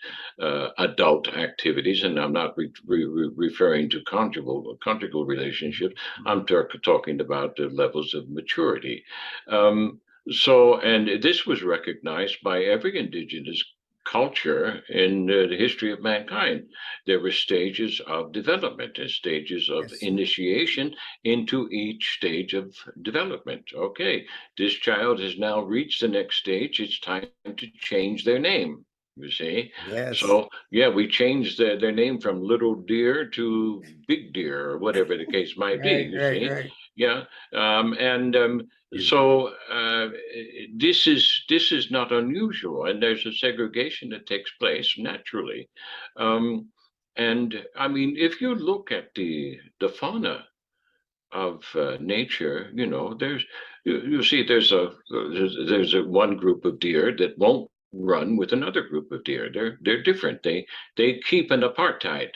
adult activities, and I'm not referring to conjugal relationships. I'm talking about the levels of maturity. And this was recognized by every indigenous culture in the history of mankind. There were stages of development and stages of initiation into each stage of development. Okay, this child has now reached the next stage. It's time to change their name. You see?
Yes.
So, yeah, we changed their name from Little Deer to Big Deer, or whatever the case might be. You see?
Right.
Yeah. So this is not unusual, and there's a segregation that takes place naturally. And I mean, if you look at the fauna of nature, you know, you see there's a one group of deer that won't run with another group of deer. They're different. They keep an apartheid.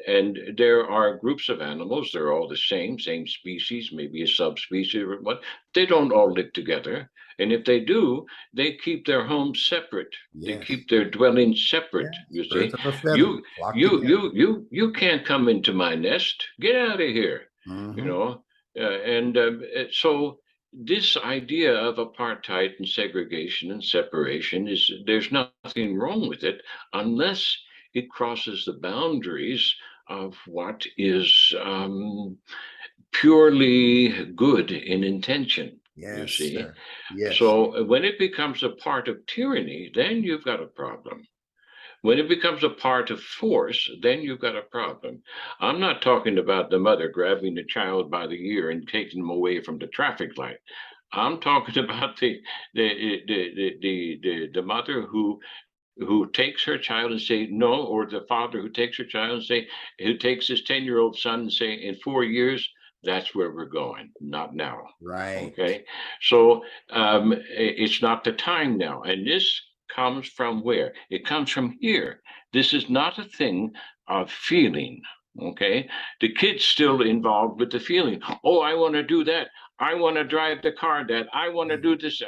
And there are groups of animals, they're all the same species, maybe a subspecies or what. They don't all live together. And if they do, they keep their homes separate. They keep their dwellings separate. You see, you can't come into my nest. Get out of here. You know, so this idea of apartheid and segregation and separation there's nothing wrong with it unless it crosses the boundaries of what is purely good in intention. You see? So when it becomes a part of tyranny, then you've got a problem. When it becomes a part of force, then you've got a problem. I'm not talking about the mother grabbing the child by the ear and taking them away from the traffic light. I'm talking about the mother who takes her child and say no, or the father who takes her child and say, who takes his 10-year-old son and say, in 4 years, that's where we're going, not now.
Right.
Okay. So it's not the time now. And this comes from where? It comes from here. This is not a thing of feeling. Okay. The kid's still involved with the feeling. Oh, I want to do that. I want to drive the car that I want to do this.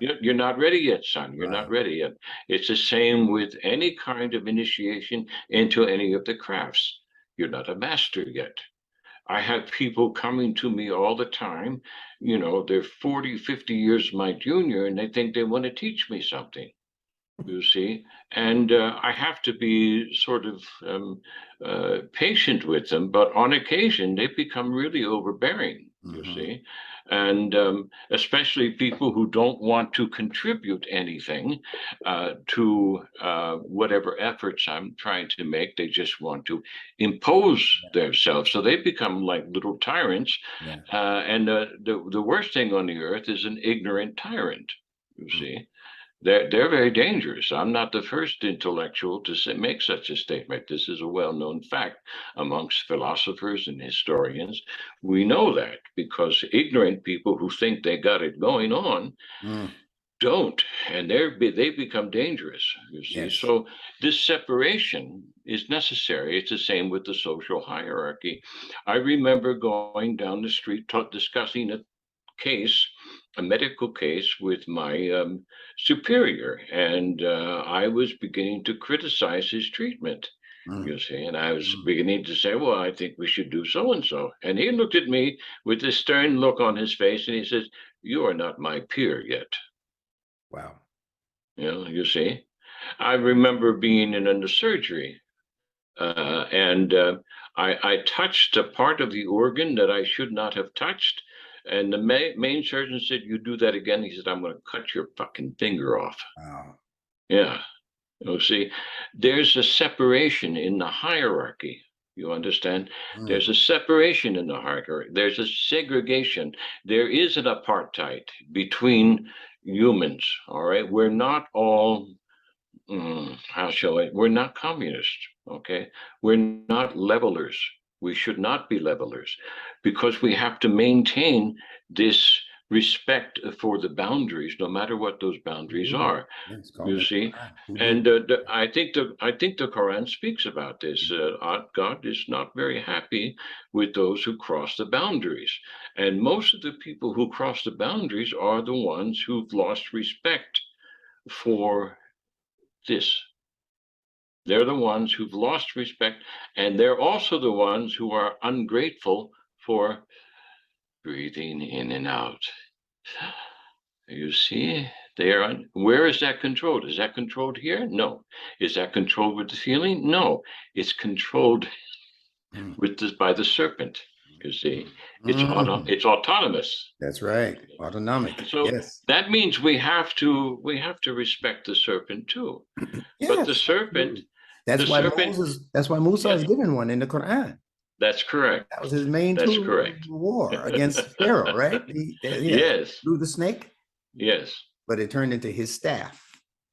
You're not ready yet, son. You're not ready yet. It's the same with any kind of initiation into any of the crafts. You're not a master yet. I have people coming to me all the time, you know, they're 40, 50 years my junior, and they think they want to teach me something, you see. And I have to be sort of patient with them, but on occasion they become really overbearing, you see. And especially people who don't want to contribute anything to whatever efforts I'm trying to make. They just want to impose themselves. So they become like little tyrants. And the worst thing on the earth is an ignorant tyrant, you see. They're very dangerous. I'm not the first intellectual to make such a statement. This is a well-known fact amongst philosophers and historians. We know that because ignorant people who think they got it going on don't, and they become dangerous, you see. So this separation is necessary. It's the same with the social hierarchy. I remember going down the street discussing a medical case with my superior, and I was beginning to criticize his treatment, you see, and I was beginning to say, well, I think we should do so and so. And he looked at me with this stern look on his face, and he says, you are not my peer yet.
Wow.
You know, you see, I remember being in the surgery, and I touched a part of the organ that I should not have touched. And the main surgeon said, you do that again. He said, I'm going to cut your fucking finger off.
Wow.
Yeah. You see, there's a separation in the hierarchy. You understand? There's a separation in the hierarchy. There's a segregation. There is an apartheid between humans. All right. We're not all, we're not communists. Okay. We're not levelers. We should not be levelers because we have to maintain this respect for the boundaries, no matter what those boundaries are. You see, and I think the Quran speaks about this. God is not very happy with those who cross the boundaries, and most of the people who cross the boundaries are the ones who've lost respect for this. They're the ones who've lost respect, and they're also the ones who are ungrateful for breathing in and out. You see, Where is that controlled? Is that controlled here? No. Is that controlled with the feeling? No. It's controlled by the serpent. You see, it's autonomous.
That's right. Autonomic.
So
Yes.
that means we have to respect the serpent too.
Yes.
But the serpent,
that's why Musa is given one in the Quran.
That's correct.
That was his main tool of war against Pharaoh, right?
Yes.
Through the snake.
Yes.
But it turned into his staff.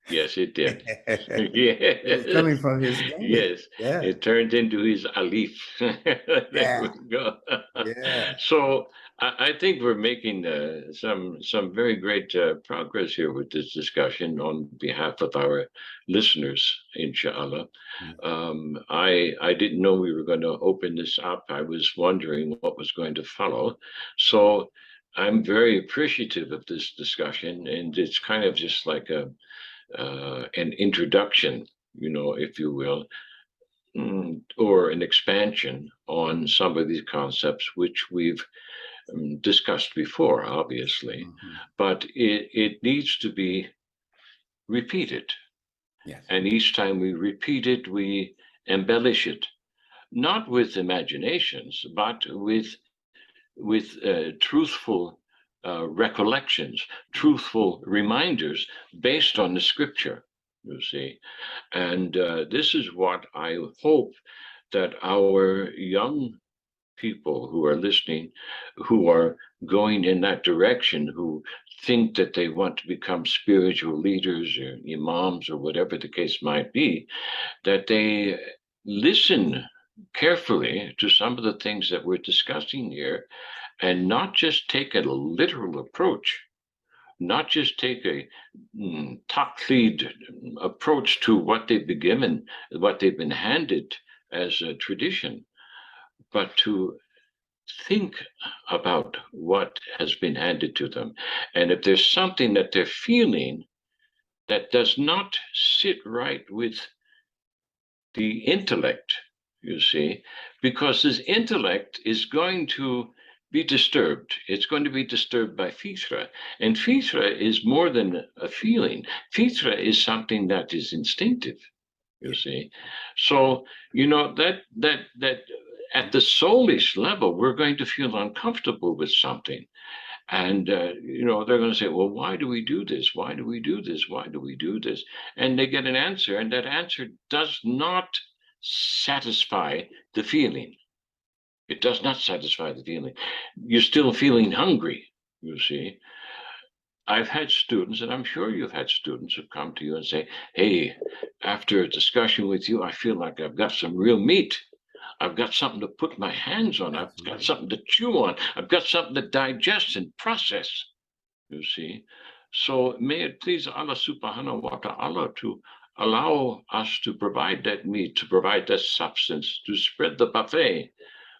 Yes, it did.
Yes. It's coming from his game.
Yes.
Yeah.
It turned into his alif. There we go.
Yeah.
So I think we're making some very great progress here with this discussion on behalf of our listeners, inshallah. I didn't know we were going to open this up. I was wondering what was going to follow. So I'm very appreciative of this discussion, and it's kind of just like an introduction, if you will, or an expansion on some of these concepts which we've discussed before, obviously, but it needs to be repeated.
Yes.
And each time we repeat it, we embellish it, not with imaginations, but with truthful recollections, truthful reminders based on the scripture, you see. And this is what I hope that our young people who are listening, who are going in that direction, who think that they want to become spiritual leaders or imams or whatever the case might be, that they listen carefully to some of the things that we're discussing here, and not just take a literal approach, not just take a taqlid approach to what they've been given, what they've been handed as a tradition, but to think about what has been handed to them. And if there's something that they're feeling that does not sit right with the intellect, you see, because this intellect is going to be disturbed. It's going to be disturbed by fitra. And fitra is more than a feeling. Fitra is something that is instinctive, you see. So, that at the soulish level, we're going to feel uncomfortable with something. And, they're going to say, well, why do we do this? Why do we do this? Why do we do this? And they get an answer, and that answer does not satisfy the feeling. It does not satisfy the feeling. You're still feeling hungry, you see. I've had students, and I'm sure you've had students who come to you and say, hey, after a discussion with you, I feel like I've got some real meat. I've got something to put my hands on. I've got something to chew on. I've got something to digest and process, you see. So may it please Allah subhanahu wa ta'ala to allow us to provide that meat, to provide that substance, to spread the buffet,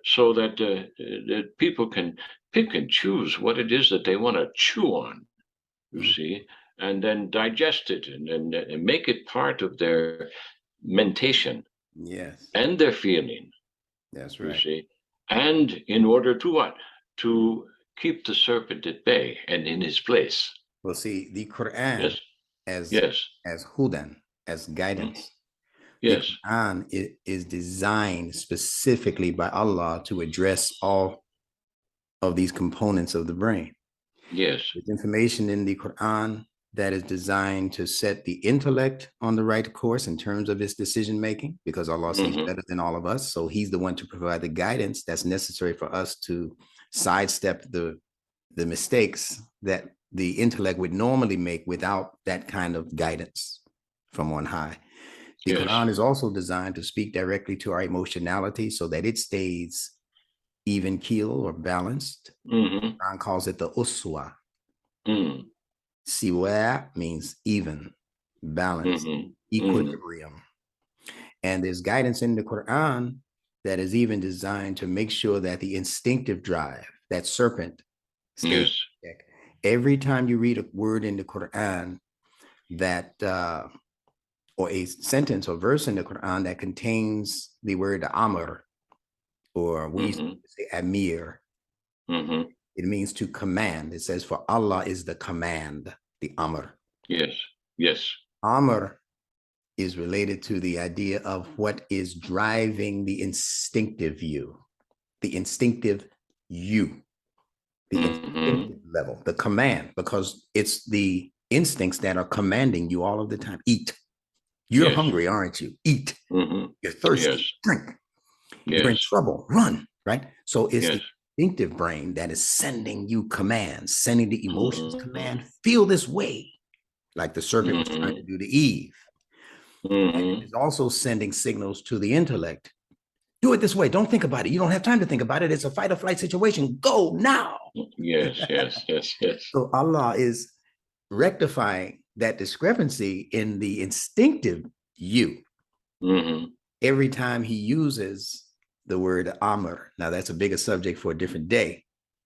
so that that people can pick and choose what it is that they want to chew on, you see, and then digest it and make it part of their mentation.
Yes.
And their feeling.
That's right.
You see, and in order to what? To keep the serpent at bay and in his place.
Well, see, the Quran as hudan, as guidance.
Yes.
The Quran is designed specifically by Allah to address all of these components of the brain.
Yes.
There's information in the Quran that is designed to set the intellect on the right course in terms of its decision making, because Allah sees better than all of us. So he's the one to provide the guidance that's necessary for us to sidestep the mistakes that the intellect would normally make without that kind of guidance from on high. The Quran is also designed to speak directly to our emotionality so that it stays even keel or balanced. Quran calls it the uswa. Siwa means even, balance, equilibrium. And there's guidance in the Quran that is even designed to make sure that the instinctive drive, that serpent, stays check. Every time you read a word in the Quran that, or a sentence or verse in the Quran that contains the word amr, or we used to say amir, it means to command. It says, for Allah is the command, the amr.
Yes. Yes.
Amr is related to the idea of what is driving the instinctive you, the instinctive you, the instinctive level, the command, because it's the instincts that are commanding you all of the time. Eat. You're hungry, aren't you? Eat. You're thirsty. Drink. You're in trouble. Run. Right? So it's the instinctive brain that is sending you commands, sending the emotions command. Feel this way, like the serpent was trying to do to Eve. And it's also sending signals to the intellect. Do it this way. Don't think about it. You don't have time to think about it. It's a fight or flight situation. Go now.
Yes.
So Allah is rectifying that discrepancy in the instinctive you every time he uses the word Amr. Now, that's a bigger subject for a different day.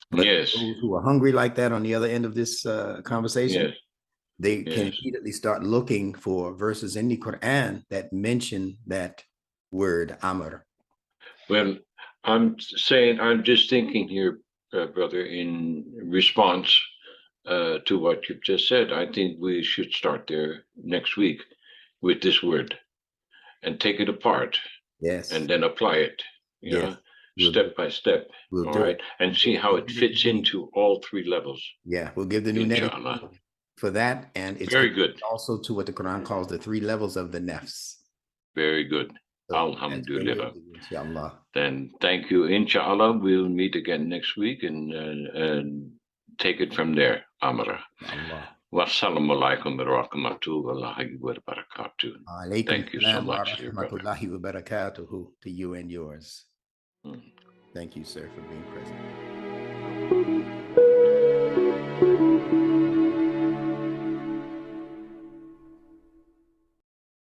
But those who are hungry like that on the other end of this conversation, they can immediately start looking for verses in the Quran that mention that word Amr.
Well, I'm just thinking here, brother, in response to what you've just said. I think we should start there next week with this word and take it apart.
Yes.
And then apply it, step by step. All right. And see how it fits into all three levels.
Yeah, we'll give the new name for that. And it's
very good.
Also to what the Quran calls the three levels of the nafs.
Very good.
So
Alhamdulillah.
Inshallah.
Then thank you. Inshallah, we'll meet again next week and take it from there. Amra. Wassalamu alaikum wa rahmatullahi wa barakatuh. Thank you so much, dear brother.
Wa barakatuhu to you and yours. Thank you, sir, for being present.